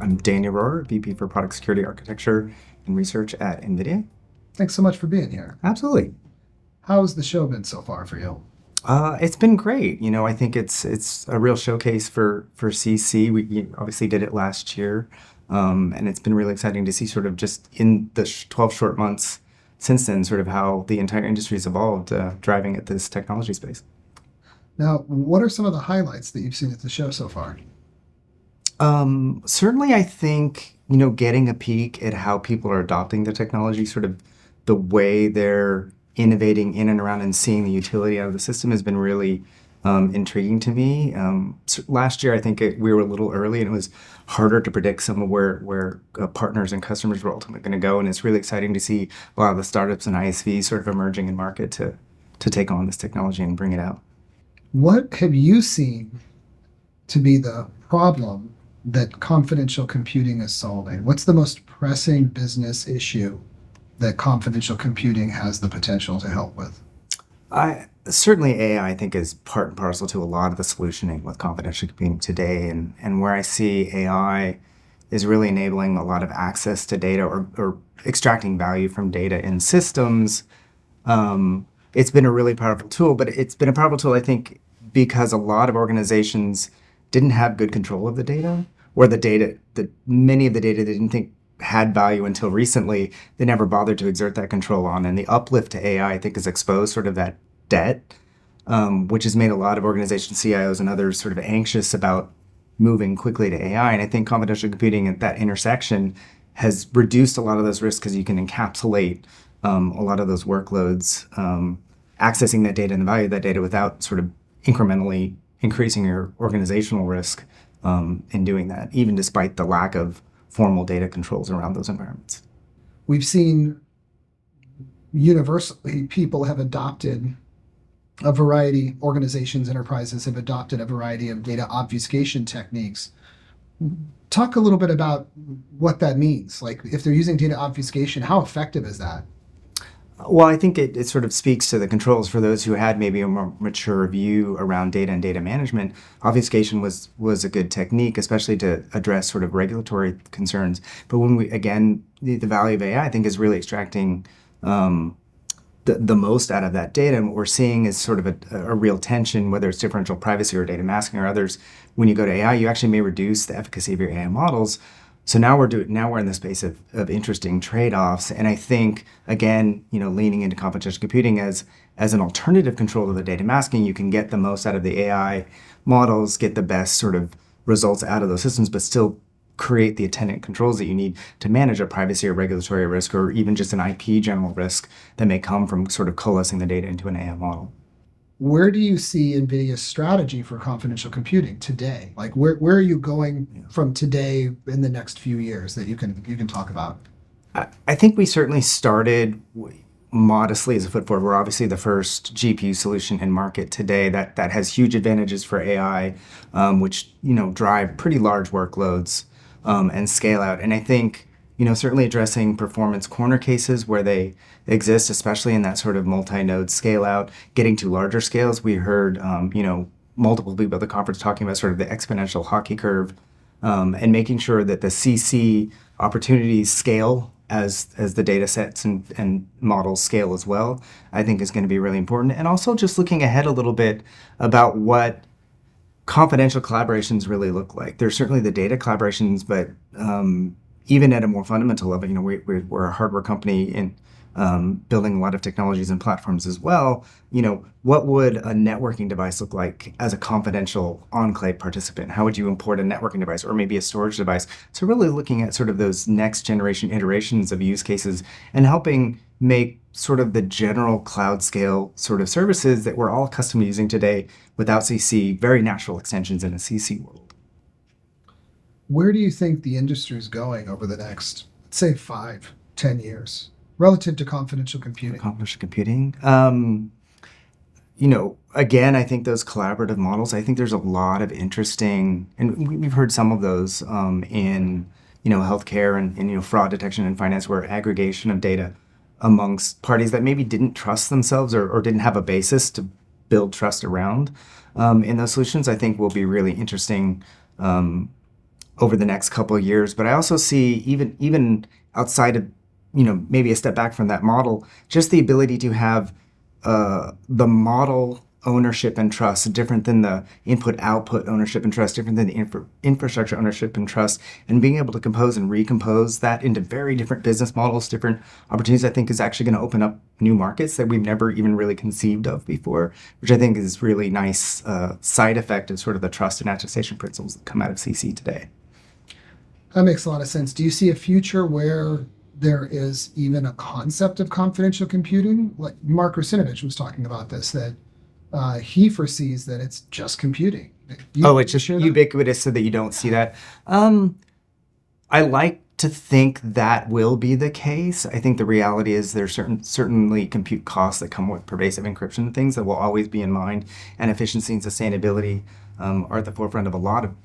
I'm Daniel Rohrer, VP for Product Security Architecture and Research at NVIDIA. Thanks so much for being here. Absolutely. How's the show been so far for you? It's been great. I think it's a real showcase for CC. We obviously did it last year, and it's been really exciting to see sort of just in the 12 short months since then, sort of how the entire industry's evolved, driving at this technology space. Now, what are some of the highlights that you've seen at the show so far? Certainly, I think, getting a peek at how people are adopting the technology, sort of the way they're innovating in and around and seeing the utility out of the system has been really intriguing to me. Last year, I think we were a little early and it was harder to predict some of where partners and customers were ultimately going to go. And it's really exciting to see a lot of the startups and ISVs sort of emerging in market to take on this technology and bring it out. What have you seen to be the problem that confidential computing is solving? What's the most pressing business issue that confidential computing has the potential to help with? Certainly AI, I think, is part and parcel to a lot of the solutioning with confidential computing today. And where I see AI is really enabling a lot of access to data or extracting value from data in systems. It's been a really powerful tool, but it's been a powerful tool, I think, because a lot of organizations didn't have good control of the data, or many of the data they didn't think had value until recently, they never bothered to exert that control on. And the uplift to AI, I think, has exposed sort of that debt, which has made a lot of organization CIOs and others sort of anxious about moving quickly to AI. And I think confidential computing at that intersection has reduced a lot of those risks because you can encapsulate a lot of those workloads, accessing that data and the value of that data without sort of incrementally increasing your organizational risk in doing that, even despite the lack of formal data controls around those environments. We've seen universally people have adopted a variety, organizations, enterprises have adopted a variety of data obfuscation techniques. Talk a little bit about what that means. Like, if they're using data obfuscation, how effective is that? Well, I think it sort of speaks to the controls for those who had maybe a more mature view around data and data management. Obfuscation was a good technique, especially to address sort of regulatory concerns. But when the value of AI, I think, is really extracting the most out of that data. And what we're seeing is sort of a real tension, whether it's differential privacy or data masking or others. When you go to AI, you actually may reduce the efficacy of your AI models. So now we're in the space of interesting trade-offs. And I think, again, leaning into confidential computing as an alternative control to the data masking, you can get the most out of the AI models, get the best sort of results out of those systems, but still create the attendant controls that you need to manage a privacy or regulatory risk, or even just an IP general risk that may come from sort of coalescing the data into an AI model. Where do you see NVIDIA's strategy for confidential computing today? Like, where are you going from today in the next few years that you can talk about? I think we certainly started modestly as a foot forward. We're obviously the first GPU solution in market today that has huge advantages for AI, which drive pretty large workloads and scale out. And I think certainly addressing performance corner cases where they exist, especially in that sort of multi-node scale out, getting to larger scales. We heard, multiple people at the conference talking about sort of the exponential hockey curve, and making sure that the CC opportunities scale as the data sets and models scale as well, I think is going to be really important. And also just looking ahead a little bit about what confidential collaborations really look like. There's certainly the data collaborations, but even at a more fundamental level, we're a hardware company in building a lot of technologies and platforms as well. What would a networking device look like as a confidential enclave participant? How would you import a networking device or maybe a storage device? So really looking at sort of those next generation iterations of use cases and helping make sort of the general cloud scale sort of services that we're all accustomed to using today without CC, very natural extensions in a CC world. Where do you think the industry is going over the next, say, 5-10 years relative to confidential computing? Confidential computing. Again, I think those collaborative models, I think there's a lot of interesting, and we've heard some of those in healthcare and fraud detection and finance, where aggregation of data amongst parties that maybe didn't trust themselves or didn't have a basis to build trust around in those solutions, I think will be really interesting over the next couple of years. But I also see even outside of, maybe a step back from that model, just the ability to have the model ownership and trust different than the input output ownership and trust, different than the infrastructure ownership and trust, and being able to compose and recompose that into very different business models, different opportunities, I think is actually going to open up new markets that we've never even really conceived of before, which I think is really nice side effect of sort of the trust and attestation principles that come out of CC today. That makes a lot of sense. Do you see a future where there is even a concept of confidential computing? Like Mark Rusinovich was talking about this, that he foresees that it's just computing. It's just ubiquitous so that you don't see that. I like to think that will be the case. I think the reality is there's certainly compute costs that come with pervasive encryption and things that will always be in mind, and efficiency and sustainability are at the forefront of a lot of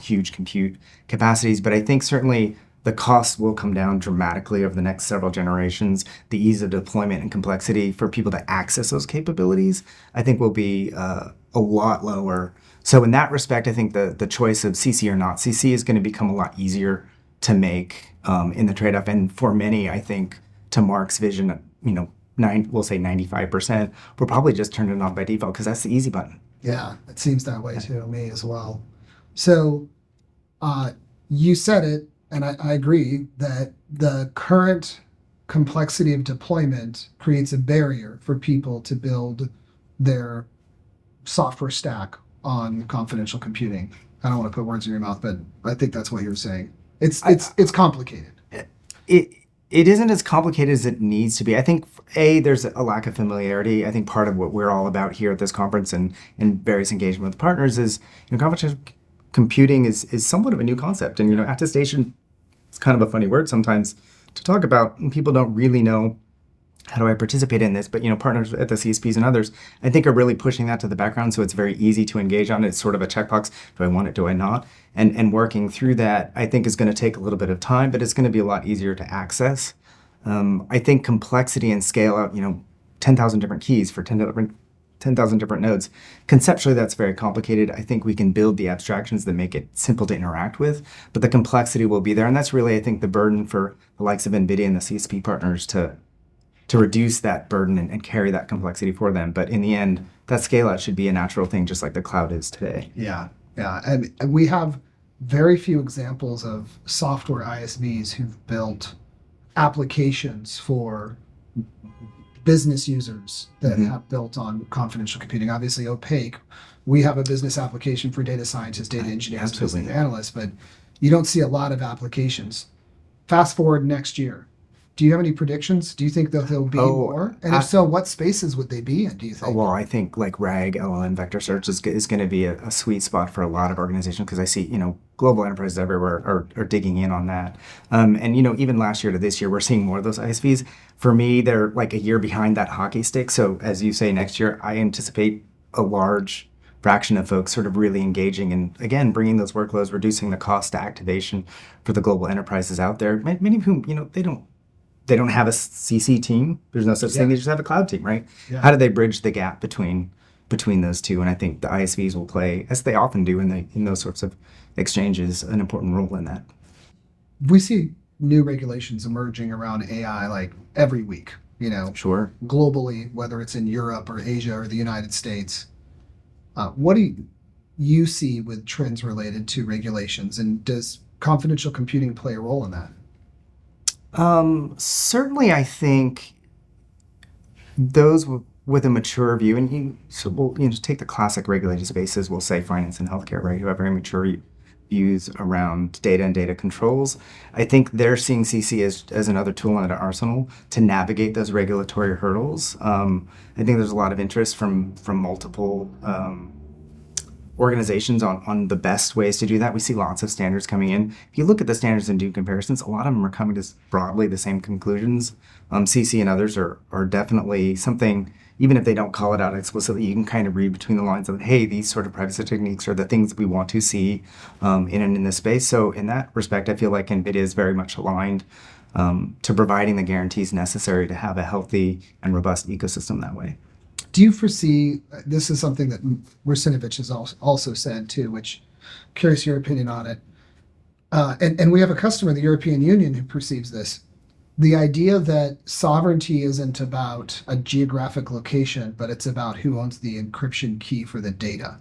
huge compute capacities. But I think certainly the costs will come down dramatically over the next several generations. The ease of deployment and complexity for people to access those capabilities, I think, will be a lot lower. So in that respect, I think the choice of CC or not CC is going to become a lot easier to make in the trade-off. And for many, I think, to Mark's vision, we'll say 95%, we'll probably just turn it on by default because that's the easy button. Yeah, it seems that way to me as well. So you said it, and I agree that the current complexity of deployment creates a barrier for people to build their software stack on confidential computing. I don't want to put words in your mouth, but I think that's what you're saying. It's complicated. It isn't as complicated as it needs to be. I think, there's a lack of familiarity. I think part of what we're all about here at this conference and in various engagement with partners is, confidential computing is somewhat of a new concept. And, attestation is kind of a funny word sometimes to talk about, and people don't really know how do I participate in this. But, partners at the CSPs and others, I think, are really pushing that to the background. So it's very easy to engage on it. It's sort of a checkbox. Do I want it? Do I not? And working through that, I think, is going to take a little bit of time, but it's going to be a lot easier to access. I think complexity and scale out, 10,000 different keys for 10,000 different nodes. Conceptually, that's very complicated. I think we can build the abstractions that make it simple to interact with, but the complexity will be there. And that's really, I think, the burden for the likes of NVIDIA and the CSP partners to reduce that burden and carry that complexity for them. But in the end, that scale out should be a natural thing, just like the cloud is today. Yeah. And we have very few examples of software ISVs who've built applications for business users that have built on confidential computing. Obviously, Opaque, we have a business application for data scientists, data engineers, business analysts, but you don't see a lot of applications. Fast forward next year. Do you have any predictions? Do you think that there'll be more? And if so, what spaces would they be in, do you think? Well, I think like RAG, LLM, vector search is going to be a sweet spot for a lot of organizations because I see, global enterprises everywhere are digging in on that. And, even last year to this year, we're seeing more of those ISVs. For me, they're like a year behind that hockey stick. So as you say, next year, I anticipate a large fraction of folks sort of really engaging and, again, bringing those workloads, reducing the cost to activation for the global enterprises out there, many of whom, they don't have a CC team. There's no such thing. They just have a cloud team, right? Yeah. How do they bridge the gap between those two? And I think the ISVs will play, as they often do in those sorts of exchanges, an important role in that. We see new regulations emerging around AI like every week, Sure. Globally, whether it's in Europe or Asia or the United States. What do you see with trends related to regulations, and does confidential computing play a role in that? Certainly, I think those with a mature view, and we'll just take the classic regulated spaces. We'll say finance and healthcare, right? Who have very mature views around data and data controls. I think they're seeing CC as another tool in their arsenal to navigate those regulatory hurdles. I think there's a lot of interest from multiple organizations on the best ways to do that. We see lots of standards coming in. If you look at the standards and do comparisons, a lot of them are coming to broadly the same conclusions. CC and others are definitely something, even if they don't call it out explicitly, you can kind of read between the lines of, hey, these sort of privacy techniques are the things we want to see in this space. So in that respect, I feel like NVIDIA is very much aligned to providing the guarantees necessary to have a healthy and robust ecosystem that way. Do you foresee, this is something that Rusinovich has also said too, which curious your opinion on it. And we have a customer in the European Union who perceives this. The idea that sovereignty isn't about a geographic location, but it's about who owns the encryption key for the data.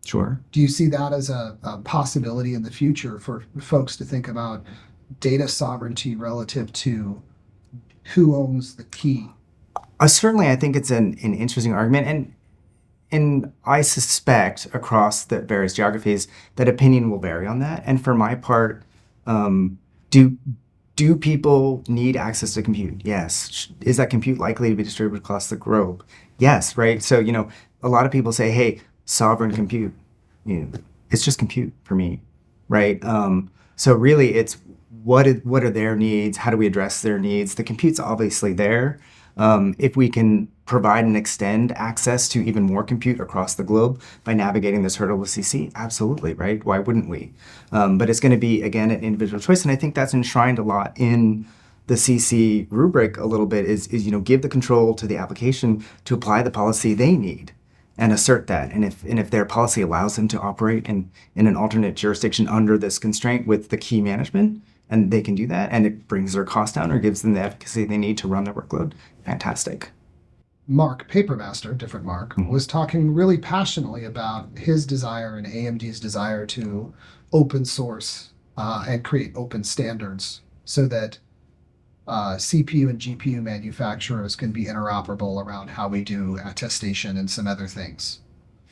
Sure. Do you see that as a possibility in the future for folks to think about data sovereignty relative to who owns the key? Certainly, I think it's an interesting argument, and I suspect across the various geographies that opinion will vary on that. And for my part, do people need access to compute? Yes. Is that compute likely to be distributed across the globe? Yes. Right. So a lot of people say, "Hey, sovereign compute." It's just compute for me, right? So really, it's what are their needs? How do we address their needs? The compute's obviously there. If we can provide and extend access to even more compute across the globe by navigating this hurdle with CC, absolutely, right? Why wouldn't we? But it's going to be, again, an individual choice. And I think that's enshrined a lot in the CC rubric a little bit is give the control to the application to apply the policy they need and assert that. And if their policy allows them to operate in an alternate jurisdiction under this constraint with the key management, and they can do that, and it brings their cost down or gives them the efficacy they need to run their workload, fantastic. Mark Papermaster, different Mark, was talking really passionately about his desire and AMD's desire to open source and create open standards so that CPU and GPU manufacturers can be interoperable around how we do attestation and some other things.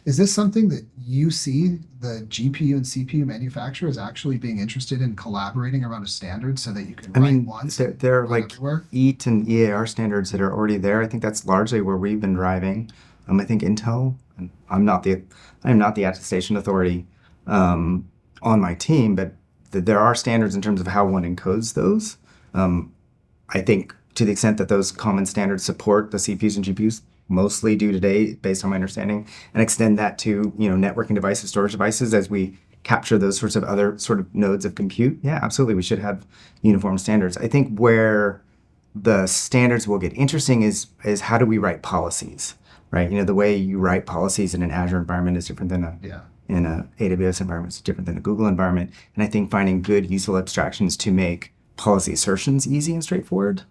Is this something that you see the GPU and CPU manufacturers actually being interested in collaborating around a standard so that you can write once? There are like everywhere? EAT and EAR standards that are already there. I think that's largely where we've been driving. I think Intel, and I'm not the attestation authority on my team, but there are standards in terms of how one encodes those. I think to the extent that those common standards support the CPUs and GPUs, mostly do today, based on my understanding, and extend that to networking devices, storage devices, as we capture those sorts of other sort of nodes of compute. Yeah, absolutely, we should have uniform standards. I think where the standards will get interesting is how do we write policies, right? The way you write policies in an Azure environment is different than in a AWS environment. It's different than a Google environment. And I think finding good useful abstractions to make policy assertions easy and straightforward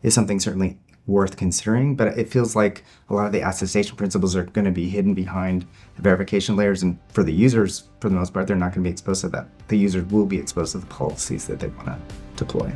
is something certainly worth considering, but it feels like a lot of the attestation principles are going to be hidden behind the verification layers, and for the users, for the most part, they're not going to be exposed to that. The users will be exposed to the policies that they want to deploy.